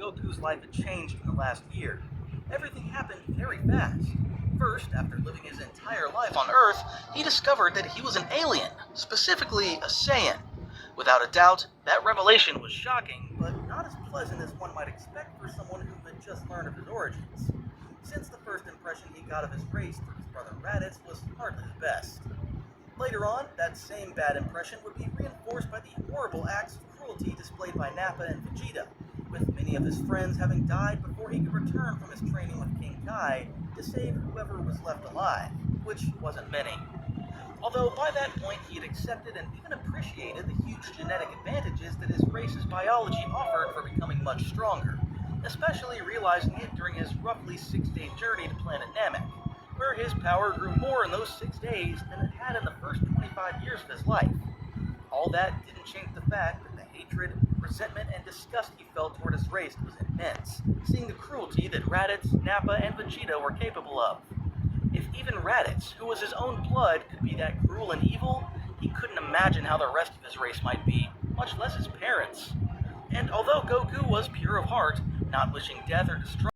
Goku's life had changed in the last year. Everything happened very fast. First, after living his entire life on Earth, he discovered that he was an alien, specifically a Saiyan. Without a doubt, that revelation was shocking, but not as pleasant as one might expect for someone who had just learned of his origins, since the first impression he got of his race through his brother Raditz was hardly the best. Later on, that same bad impression would be reinforced by the horrible acts of cruelty displayed by Nappa and Vegeta, with many of his friends having died before he could return from his training with King Kai to save whoever was left alive, which wasn't many. Although by that point he had accepted and even appreciated the huge genetic advantages that his race's biology offered for becoming much stronger, especially realizing it during his roughly 6-day journey to planet Namek, where his power grew more in those 6 days than it had in the first 25 years of his life. All that didn't change the fact that the hatred, resentment, and disgust he felt toward his race was immense, seeing the cruelty that Raditz, Nappa, and Vegeta were capable of. If even Raditz, who was his own blood, could be that cruel and evil, he couldn't imagine how the rest of his race might be, much less his parents. And although Goku was pure of heart, not wishing death or destruction,